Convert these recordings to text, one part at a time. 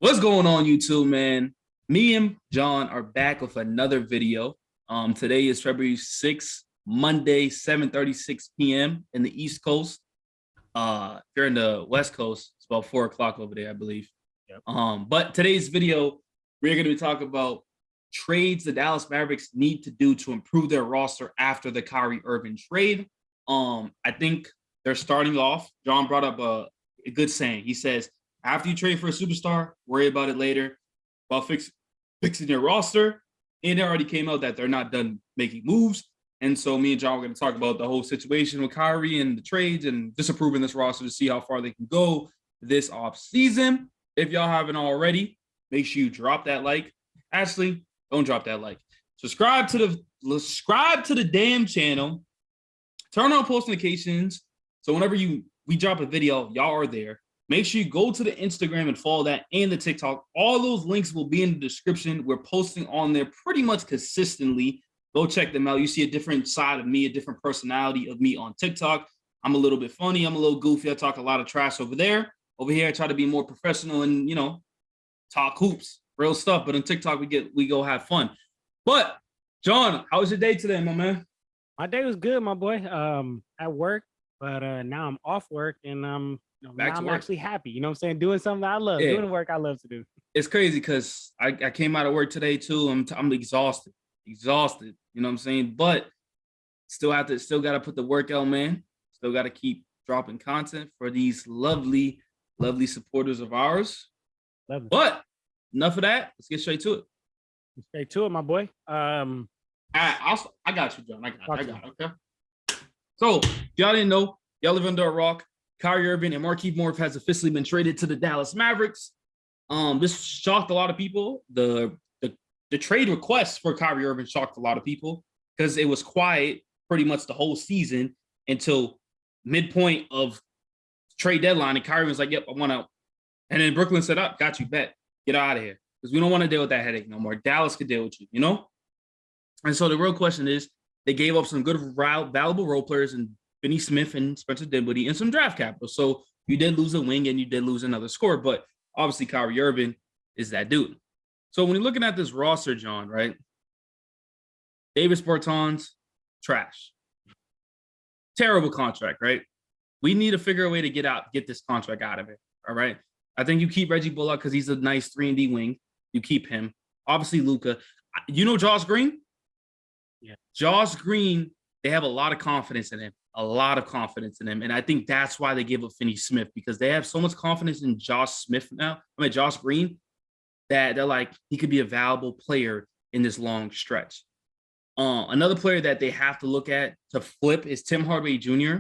What's going on, YouTube, man? Me and John are back with another video. Today is February 6th, Monday, 7:36 p.m. in the East Coast. If you're in the West Coast, it's about 4 o'clock over there, I believe. Yep. But today's video, we're going to be talking about trades the Dallas Mavericks need to do to improve their roster after the Kyrie Irving trade. I think they're starting off. John brought up a good saying. He says, after you trade for a superstar, worry about it later. While fixing your roster, and it already came out that they're not done making moves. And so me and John are going to talk about the whole situation with Kyrie and the trades and disapproving this roster to see how far they can go this offseason. If y'all haven't already, make sure you drop that like. Actually, don't drop that like. Subscribe to the damn channel. Turn on post notifications. So whenever we drop a video, y'all are there. Make sure you go to the Instagram and follow that and the TikTok. All those links will be in the description. We're posting on there pretty much consistently. Go check them out. You see a different side of me, a different personality of me on TikTok. I'm a little bit funny. I'm a little goofy. I talk a lot of trash over there. Over here, I try to be more professional and, talk hoops, real stuff. But on TikTok, we go have fun. But, John, how was your day today, my man? My day was good, my boy. At work, but now I'm off work and now I'm actually happy. You know what I'm saying? Doing something that I love, doing the work I love to do. It's crazy because I came out of work today too. I'm exhausted. You know what I'm saying? But still got to put the work out, man. Still got to keep dropping content for these lovely supporters of ours. Lovely. But enough of that. Let's get straight to it. Straight to it, my boy. I got you, John. I got it. Okay. So, if y'all didn't know, y'all live under a rock. Kyrie Irving and Markieff Morris has officially been traded to the Dallas Mavericks. This shocked a lot of people. The trade request for Kyrie Irving shocked a lot of people because it was quiet pretty much the whole season until midpoint of trade deadline. And Kyrie was like, "Yep, I want out." And then Brooklyn said, "Up, got you, bet, get out of here because we don't want to deal with that headache no more. Dallas could deal with you, you know." And so the real question is, they gave up some good, valuable role players and Finney Smith and Spencer Dinwiddie and some draft capital. So you did lose a wing and you did lose another scorer, but obviously Kyrie Irving is that dude. So when you're looking at this roster, John, right? Davis Bertans, trash. Terrible contract, right? We need to figure a way to get this contract out of it, all right? I think you keep Reggie Bullock because he's a nice 3-and-D wing. You keep him. Obviously, Luka. You know Josh Green? Yeah. Josh Green, they have a lot of confidence in him. And I think that's why they gave up Finney Smith, because they have so much confidence in Josh Green, that they're like, he could be a valuable player in this long stretch. Another player that they have to look at to flip is Tim Hardaway Jr.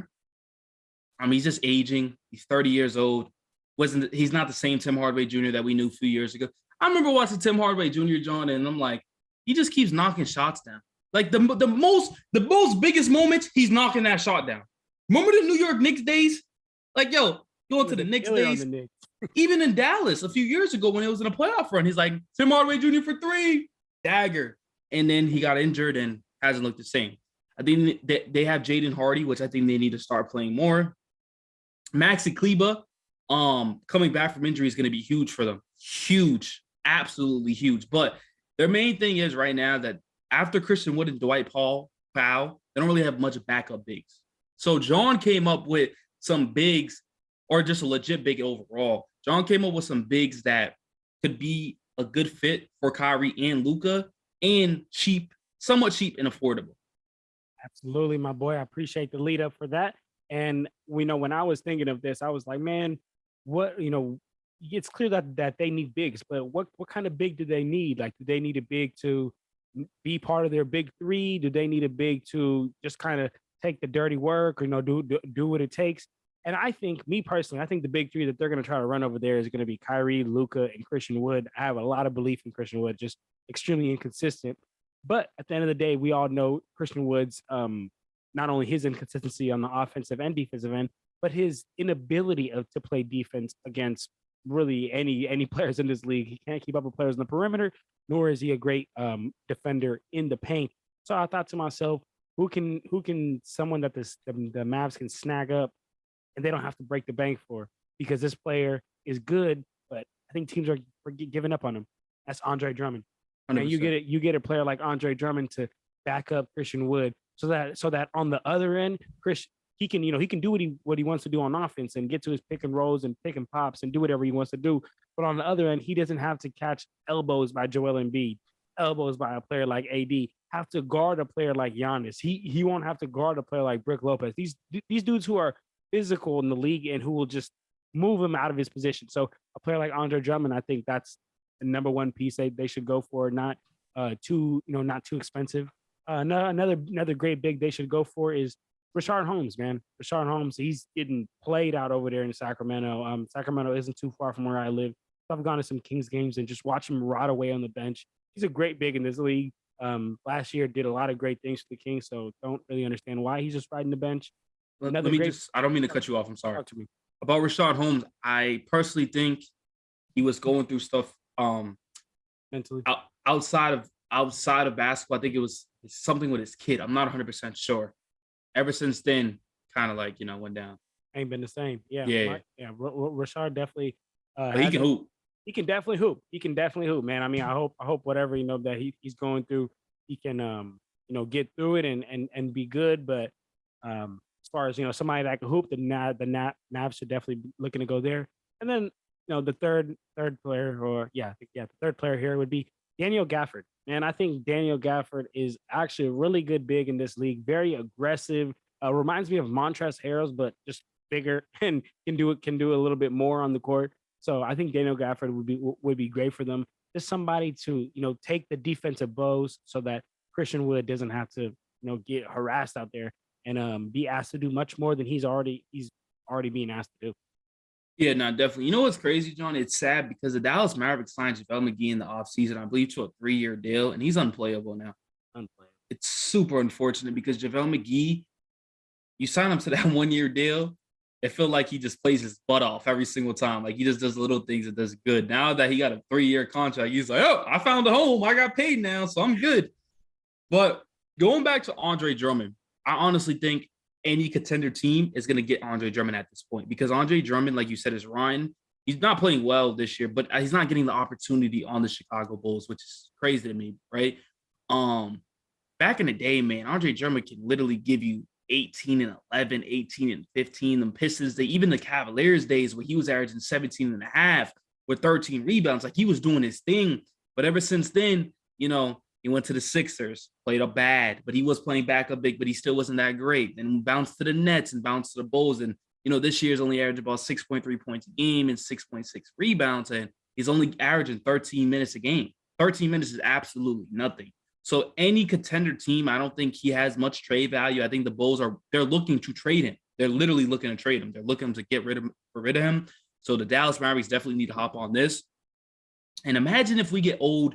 He's just aging. He's 30 years old. He's not the same Tim Hardaway Jr. that we knew a few years ago. I remember watching Tim Hardaway Jr., John, and I'm like, he just keeps knocking shots down. Like the most biggest moments, he's knocking that shot down. Remember the New York Knicks days? Like, yo, going to the Knicks days. Even in Dallas a few years ago when it was in a playoff run, he's like, Tim Hardaway Jr. for 3, dagger. And then he got injured and hasn't looked the same. I think they have Jaden Hardy, which I think they need to start playing more. Maxi Kleba, coming back from injury is going to be huge for them. Huge, absolutely huge. But their main thing is right now that after Christian Wood and Dwight Powell, they don't really have much backup bigs. So John came up with some bigs, or just a legit big overall. John came up with some bigs that could be a good fit for Kyrie and Luka, and somewhat cheap and affordable. Absolutely, my boy. I appreciate the lead up for that. And when I was thinking of this, I was like, man, it's clear that they need bigs, but what kind of big do they need? Like, do they need a big to be part of their big three? Do they need a big to just kind of take the dirty work, or do what it takes? And I think, me personally, I think the big three that they're going to try to run over there is going to be Kyrie, Luka, and Christian Wood. I have a lot of belief in Christian Wood, just extremely inconsistent. But at the end of the day, we all know Christian Wood's not only his inconsistency on the offensive and defensive end, but his inability to play defense against really any players in this league. He can't keep up with players on the perimeter, nor is he a great defender in the paint. So I thought to myself, who can someone that the Mavs can snag up and they don't have to break the bank for, because this player is good, but I think teams are giving up on him. That's Andre Drummond. And 100%. you get a player like Andre Drummond to back up Christian Wood so that on the other end, he can do what he wants to do on offense and get to his pick and rolls and pick and pops and do whatever he wants to do. But on the other end, he doesn't have to catch elbows by Joel Embiid, elbows by a player like AD, have to guard a player like Giannis. He won't have to guard a player like Brook Lopez. These dudes who are physical in the league and who will just move him out of his position. So a player like Andre Drummond, I think that's the number one piece they should go for. Not not too expensive. Another great big they should go for is Rashard Holmes, man. Rashard Holmes, he's getting played out over there in Sacramento. Sacramento isn't too far from where I live. So I've gone to some Kings games and just watch him rot away on the bench. He's a great big in this league. Last year did a lot of great things for the Kings, so don't really understand why he's just riding the bench. I don't mean to cut you off. I'm sorry. Talk to me. About Rashard Holmes, I personally think he was going through stuff Mentally. outside of basketball. I think it was something with his kid. I'm not 100% sure. Ever since then, kind of like, went down. Ain't been the same. Yeah. Rashard definitely he can hoop. He can definitely hoop. He can definitely hoop, man. I mean, I hope whatever, that he's going through, he can get through it and be good. But as far as somebody that can hoop, the Mavs should definitely be looking to go there. And then the third player, the third player here would be Daniel Gafford. Man, I think Daniel Gafford is actually a really good big in this league. Very aggressive. Reminds me of Montrezl Harrell, but just bigger and can do a little bit more on the court. So I think Daniel Gafford would be great for them. Just somebody to take the defensive blows so that Christian Wood doesn't have to get harassed out there and be asked to do much more than he's already being asked to do. Yeah, no, definitely. You know what's crazy, John? It's sad because the Dallas Mavericks signed JaVale McGee in the offseason, I believe, to a 3-year deal, and he's unplayable now. It's super unfortunate because JaVale McGee, you sign him to that 1-year deal, it felt like he just plays his butt off every single time. Like, he just does little things that does good. Now that he got a 3-year contract, he's like, oh, I found a home. I got paid now, so I'm good. But going back to Andre Drummond, I honestly think any contender team is going to get Andre Drummond at this point because Andre Drummond, like you said, is Ryan. He's not playing well this year, but he's not getting the opportunity on the Chicago Bulls, which is crazy to me, right? Back in the day, man, Andre Drummond can literally give you 18 and 11, 18 and 15. The Pistons, even the Cavaliers days where he was averaging 17 and a half with 13 rebounds, like he was doing his thing. But ever since then, he went to the Sixers, played up bad, but he was playing backup big, but he still wasn't that great. Then bounced to the Nets and bounced to the Bulls. And, this year's only averaged about 6.3 points a game and 6.6 rebounds. And he's only averaging 13 minutes a game. 13 minutes is absolutely nothing. So any contender team, I don't think he has much trade value. I think the Bulls they're looking to trade him. They're literally looking to trade him. They're looking to get rid of him. So the Dallas Mavericks definitely need to hop on this. And imagine if we get old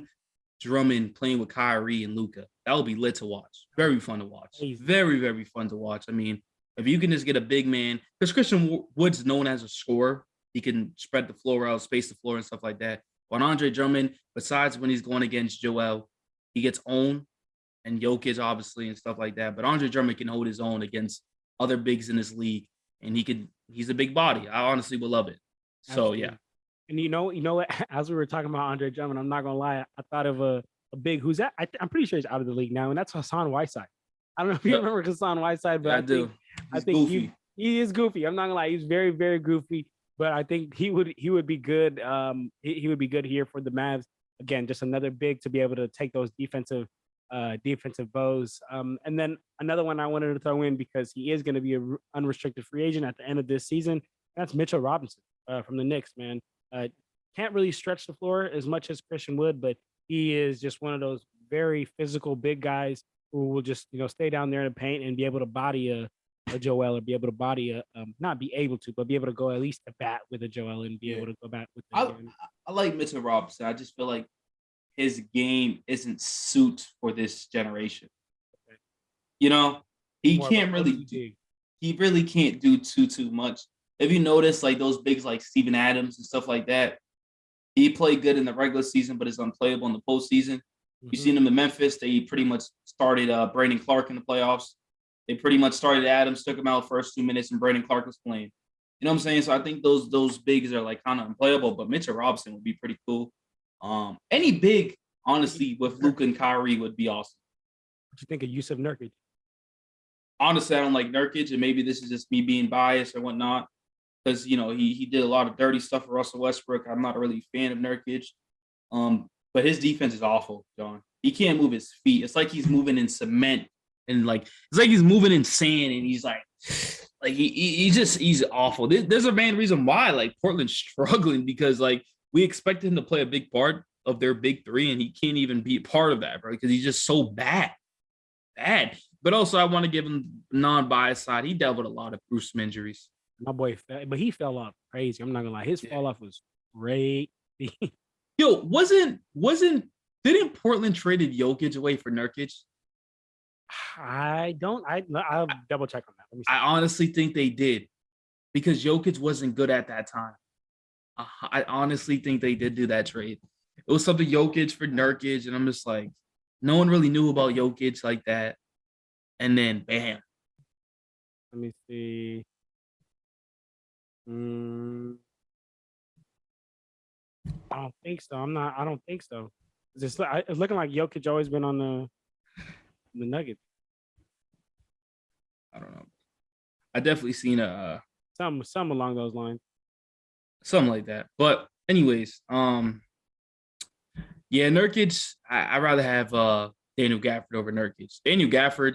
Drummond playing with Kyrie and Luka. That would be lit to watch. Very fun to watch. Very, very fun to watch. I mean, if you can just get a big man, because Christian Wood's known as a scorer. He can spread the floor out, space the floor and stuff like that. But Andre Drummond, besides when he's going against Joel, he gets owned and Jokic, obviously, and stuff like that. But Andre Drummond can hold his own against other bigs in this league. And he's a big body. I honestly would love it. So, Absolutely. Yeah. And you know what? As we were talking about Andre Drummond, I'm not gonna lie, I thought of a big who's that? I'm pretty sure he's out of the league now, and that's Hassan Whiteside. I don't know if you remember Hassan Whiteside, but yeah, I think he is goofy. I'm not gonna lie, he's very, very goofy. But I think he would be good. He would be good here for the Mavs. Again, just another big to be able to take those defensive bows. And then another one I wanted to throw in because he is going to be an unrestricted free agent at the end of this season. That's Mitchell Robinson from the Knicks, man. Can't really stretch the floor as much as Christian Wood, but he is just one of those very physical big guys who will just stay down there in the paint and be able to body a Joel, or be able to body not be able to, but be able to go at least to bat with a Joel and be able to go bat with. I like Mitchell Robinson. I just feel like his game isn't suit for this generation. Okay. He can't really he really can't do too much. If you notice, like those bigs like Steven Adams and stuff like that, he played good in the regular season, but is unplayable in the postseason. Mm-hmm. You seen him in Memphis. They pretty much started Brandon Clark in the playoffs. They pretty much started Adams, took him out first 2 minutes, and Brandon Clark was playing. You know what I'm saying? So I think those bigs are like kind of unplayable, but Mitchell Robinson would be pretty cool. Any big, honestly, with Luka and Kyrie would be awesome. What you think of Yusuf Nurkic? Honestly, I don't like Nurkic, and maybe this is just me being biased or whatnot, because he did a lot of dirty stuff for Russell Westbrook. I'm not really a fan of Nurkic, but his defense is awful, John. He can't move his feet. It's like he's moving in cement, and like it's like he's moving in sand, and he's like he's awful. There's a main reason why like Portland's struggling, because like we expected him to play a big part of their big three, and he can't even be a part of that, bro, because he's just so bad. But also, I want to give him non-biased side. He dealt with a lot of gruesome injuries. My boy, but he fell off crazy. I'm not gonna lie, his fall off was great. Yo, didn't Portland traded Jokic away for Nurkic? I'll double check on that. Let me see. I honestly think they did, because Jokic wasn't good at that time. I honestly think they did do that trade. It was something Jokic for Nurkic, and I'm just like, no one really knew about Jokic like that. And then, bam. Let me see. I don't think so. I don't think so. It's looking like Jokic always been on the Nuggets. I don't know. I definitely seen some along those lines. Something like that. But anyways, yeah, Nurkic, I'd rather have Daniel Gafford over Nurkic. Daniel Gafford,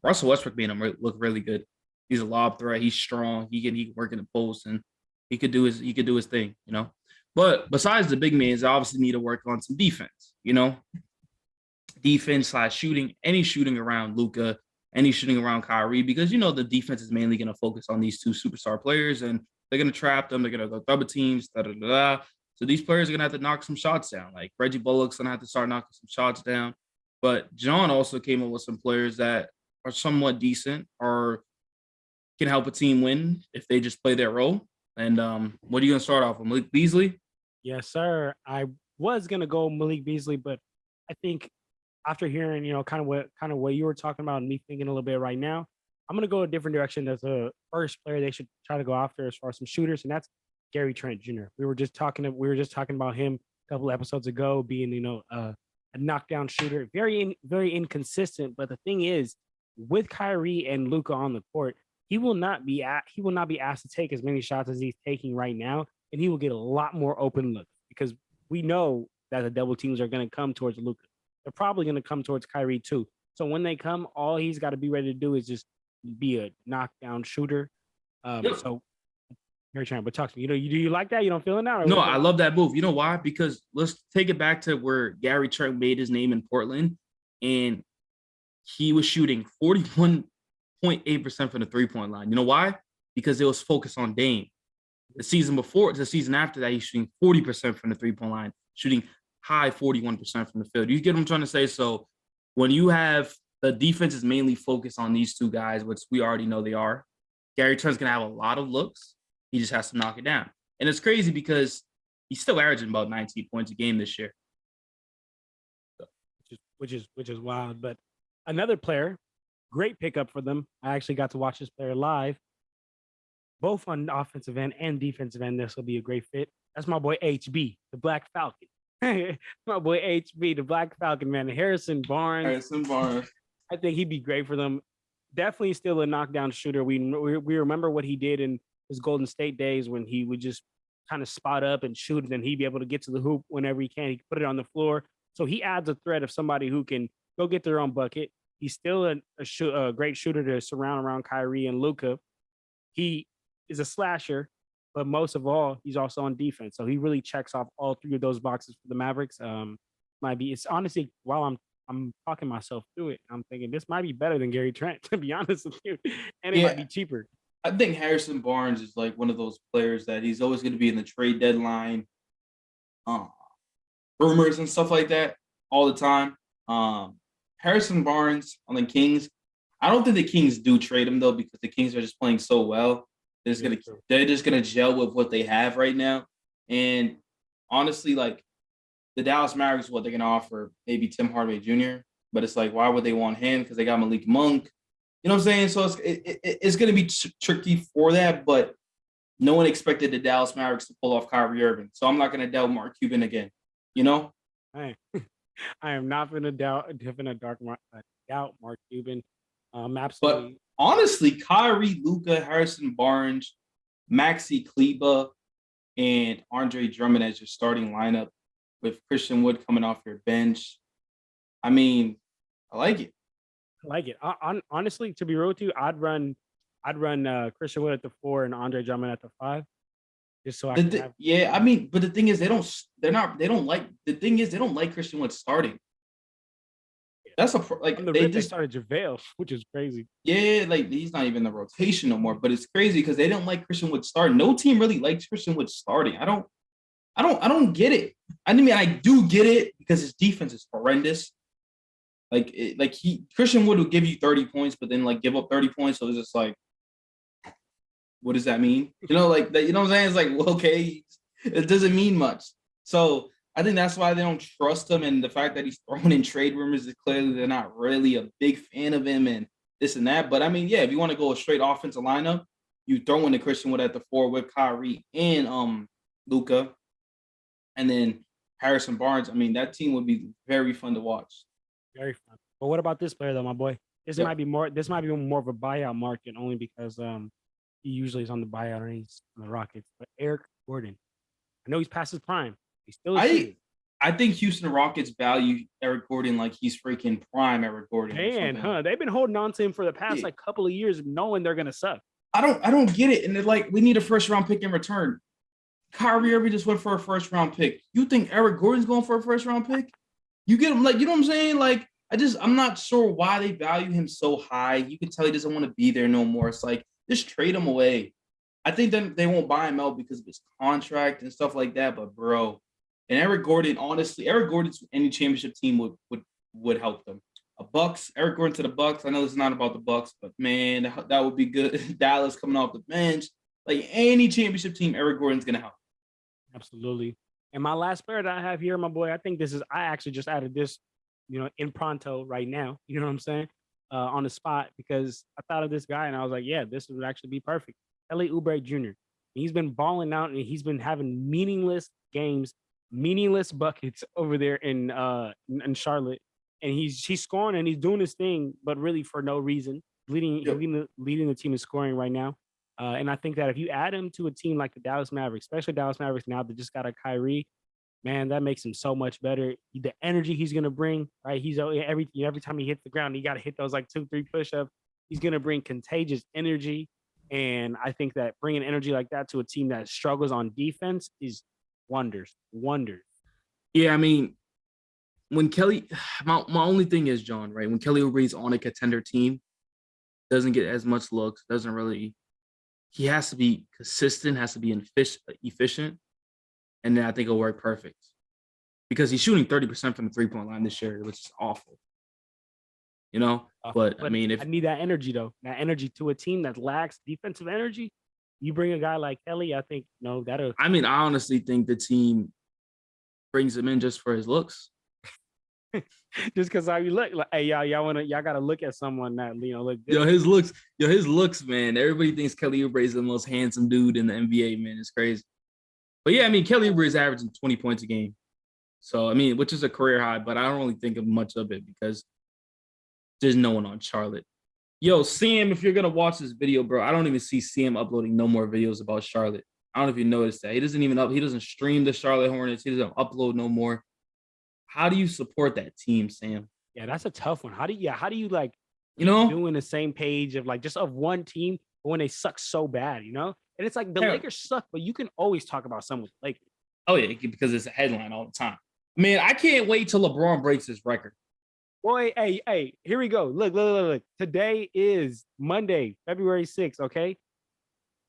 Russell Westbrook made him look really good. He's a lob threat. He's strong. He can work in the post, and he could do his thing, But besides the big men, they obviously need to work on some defense, defense / shooting, any shooting around Luka, any shooting around Kyrie, because the defense is mainly going to focus on these two superstar players, and they're going to trap them. They're going to go double teams. So these players are going to have to knock some shots down. Like Reggie Bullock's going to have to start knocking some shots down. But John also came up with some players that are somewhat decent or can help a team win if they just play their role. And what are you going to start off with, Malik Beasley? Yes, sir. I was going to go Malik Beasley, but I think after hearing, kind of what you were talking about and me thinking a little bit right now, I'm going to go a different direction. As a first player they should try to go after as far as some shooters, and that's Gary Trent Jr. We were just talking about him a couple episodes ago being, a knockdown shooter, very inconsistent. But the thing is, with Kyrie and Luka on the court, he will not be asked to take as many shots as he's taking right now, and he will get a lot more open looks, because we know that the double teams are going to come towards Luka. They're probably going to come towards Kyrie too. So when they come, all he's got to be ready to do is just be a knockdown shooter. So Gary Trent, but talk to me. Do you like that? You don't feel it now? No, I love that move. You know why? Because let's take it back to where Gary Trent made his name in Portland, and he was shooting 41.8% from the three-point line. You know why? Because it was focused on Dame. The season after that, he's shooting 40% from the three-point line, shooting high 41% from the field. You get what I'm trying to say? So when you have the defense is mainly focused on these two guys, which we already know they are, Gary Trent's going to have a lot of looks. He just has to knock it down. And it's crazy because he's still averaging about 19 points a game this year. Which is wild. But another player, great pickup for them. I actually got to watch this player live, both on offensive end and defensive end. This will be a great fit. That's my boy HB, the Black Falcon. My boy HB, the Black Falcon, man. Harrison Barnes. I think he'd be great for them. Definitely still a knockdown shooter. We remember what he did in his Golden State days when he would just kind of spot up and shoot, and then he'd be able to get to the hoop whenever he can. He can put it on the floor. So he adds a threat of somebody who can go get their own bucket. He's still a great shooter to surround around Kyrie and Luka. He is a slasher, but most of all, he's also on defense. So he really checks off all three of those boxes for the Mavericks. It's honestly, while I'm talking myself through it, I'm thinking this might be better than Gary Trent, to be honest with you. And it might be cheaper. I think Harrison Barnes is like one of those players that he's always going to be in the trade deadline rumors and stuff like that all the time. Harrison Barnes on the Kings, I don't think the Kings do trade him though, because the Kings are just playing so well. They're just gonna gel with what they have right now. And honestly, like the Dallas Mavericks, what they're gonna offer maybe Tim Hardaway Jr., but it's like, why would they want him? Because they got Malik Monk. You know what I'm saying? So it's going to be tricky for that, but no one expected the Dallas Mavericks to pull off Kyrie Irving. So I'm not going to doubt Mark Cuban again. You know, I, I am not going to doubt Mark Cuban. but Absolutely. honestly, Kyrie, Luka, Harrison Barnes, Maxi Kleba, and Andre Drummond as your starting lineup with Christian Wood coming off your bench. I mean, I like it. I like it. Honestly, to be real with you, I'd run Christian Wood at the 4 and Andre Drummond at the 5, just so I can have. Yeah, I mean, but the thing is, they don't like. The thing is, they don't like Christian Wood starting. That's On like the they rip, they just started JaVale, which is crazy. yeah, like he's not even in the rotation no more. But it's crazy because they didn't like Christian Wood starting. No team really likes Christian Wood starting. I don't get it. I mean, I do get it because his defense is horrendous. Like Christian Wood will give you 30 points, but then like give up 30 points. So it's just like, what does that mean? You know, like that. You know what I'm saying? It's like, well, okay, it doesn't mean much. So I think that's why they don't trust him, and the fact that he's thrown in trade rumors is clearly they're not really a big fan of him and this and that. But I mean, yeah, if you want to go a straight offensive lineup, you throw in the Christian Wood at the 4 with Kyrie and Luka, and then Harrison Barnes. I mean, that team would be very fun to watch. Very fun. But what about this player though, my boy? This Yep. might be more. This might be more of a buyout market only because he usually is on the buyout and he's on the Rockets. But Eric Gordon, I know he's past his prime. He's still a shooter. I think Houston Rockets value Eric Gordon like he's freaking prime Eric Gordon. Man, huh? They've been holding on to him for the past like couple of years, knowing they're gonna suck. I don't get it. And they're like, we need a first round pick in return. Kyrie Irving just went for a first round pick. You think Eric Gordon's going for a first round pick? You get him, like, you know what I'm saying? Like, I'm not sure why they value him so high. You can tell he doesn't want to be there no more. It's like, just trade him away. I think then they won't buy him out because of his contract and stuff like that. But bro, and Eric Gordon, honestly, Eric Gordon to any championship team would help them. Eric Gordon to the Bucks. I know it's not about the Bucks, but man, that would be good. Dallas coming off the bench, like any championship team, Eric Gordon's gonna help. Absolutely. And my last player that I have here, my boy, I actually just added this, in pronto right now. You know what I'm saying? On the spot because I thought of this guy and I was like, yeah, this would actually be perfect. Kelly Oubre Jr. He's been balling out and he's been having meaningless games, meaningless buckets over there in Charlotte. And he's scoring and he's doing his thing, but really for no reason. Leading the team in scoring right now. And I think that if you add him to a team like the Dallas Mavericks, especially Dallas Mavericks now that just got a Kyrie, man, that makes him so much better. The energy he's gonna bring, right? He's every time he hits the ground, he got to hit those like 2-3 push-ups. He's gonna bring contagious energy, and I think that bringing energy like that to a team that struggles on defense is wonders. Yeah, I mean, when Kelly, my only thing is John, right? When Kelly Oubre's on a contender team, doesn't get as much looks, doesn't really. He has to be consistent, has to be efficient, and then I think it'll work perfect because he's shooting 30% from the 3-point line this year, which is awful. But I mean, I need that energy though, that energy to a team that lacks defensive energy. You bring a guy like Kelly, I think that'll. I mean, I honestly think the team brings him in just for his looks. Just because how you look, like, hey, y'all gotta look at someone that look good. His looks, man. Everybody thinks Kelly Oubre is the most handsome dude in the NBA, man. It's crazy. But yeah, I mean, Kelly Oubre is averaging 20 points a game. So I mean, which is a career high, but I don't really think of much of it because there's no one on Charlotte. Yo, Sam, if you're gonna watch this video, bro, I don't even see Sam uploading no more videos about Charlotte. I don't know if you noticed that. He doesn't stream the Charlotte Hornets. He doesn't upload no more. How do you support that team, Sam? Yeah, that's a tough one. How do you like, doing the same page of like just of one team when they suck so bad, And it's like the Lakers suck, but you can always talk about someone like. Oh yeah, because it's a headline all the time. Man, I can't wait till LeBron breaks his record. Boy, hey, here we go. Look. Today is Monday, February 6th, okay?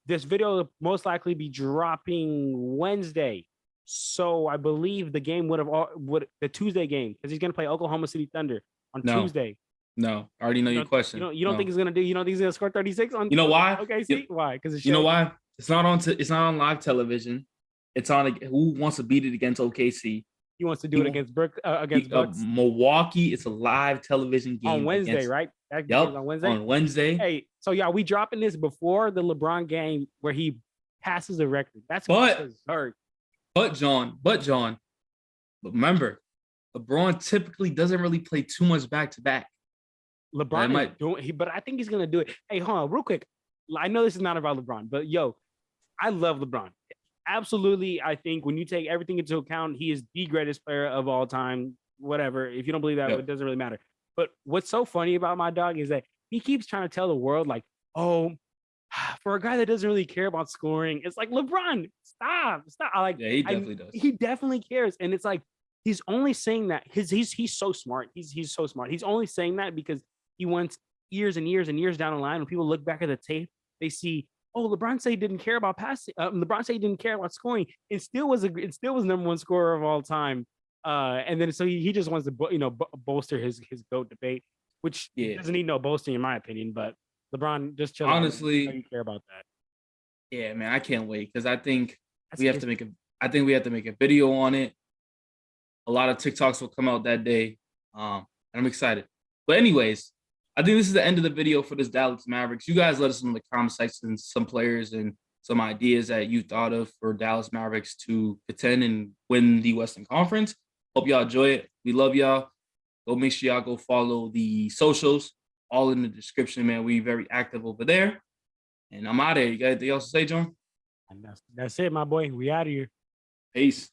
This video will most likely be dropping Wednesday. So I believe the game would the Tuesday game, because he's gonna play Oklahoma City Thunder on Tuesday. No, I already know your question. You don't think he's gonna do? You don't think he's gonna score 36 on? You know why? Okay, see why? Because you know why? It's not on live television. It's on who wants to beat it against OKC. He wants to do it against Bucks. Milwaukee. It's a live television game on Wednesday, right? That yep, on Wednesday. On Wednesday. Hey, so yeah, we dropping this before the LeBron game where he passes the record. That's berserk. But John, But remember, LeBron typically doesn't really play too much back to back. LeBron is doing, but I think he's gonna do it. Hey, hold on, real quick. I know this is not about LeBron, but yo, I love LeBron. Absolutely, I think when you take everything into account, he is the greatest player of all time. Whatever. If you don't believe that, Yep. it doesn't really matter. But what's so funny about my dog is that he keeps trying to tell the world, like, oh, for a guy that doesn't really care about scoring, it's like LeBron, stop. Yeah, he definitely does. He definitely cares, and it's like he's only saying that he's so smart. He's so smart. He's only saying that because he wants years and years and years down the line when people look back at the tape, they see, oh, LeBron said he didn't care about passing. LeBron said he didn't care about scoring, and still was number one scorer of all time. And then so he just wants to bolster his GOAT debate, which doesn't need no boasting in my opinion. But LeBron, just chill. Honestly, out. You care about that. Yeah, man, I can't wait because I think we have to make a video on it. A lot of TikToks will come out that day. And I'm excited. But anyways, I think this is the end of the video for this Dallas Mavericks. You guys let us know in the comment section some players and some ideas that you thought of for Dallas Mavericks to contend and win the Western Conference. Hope y'all enjoy it. We love y'all. Go make sure y'all go follow the socials, all in the description, man. We very active over there. And I'm out of here. You got anything else to say, John? And that's it, my boy. We out of here. Peace.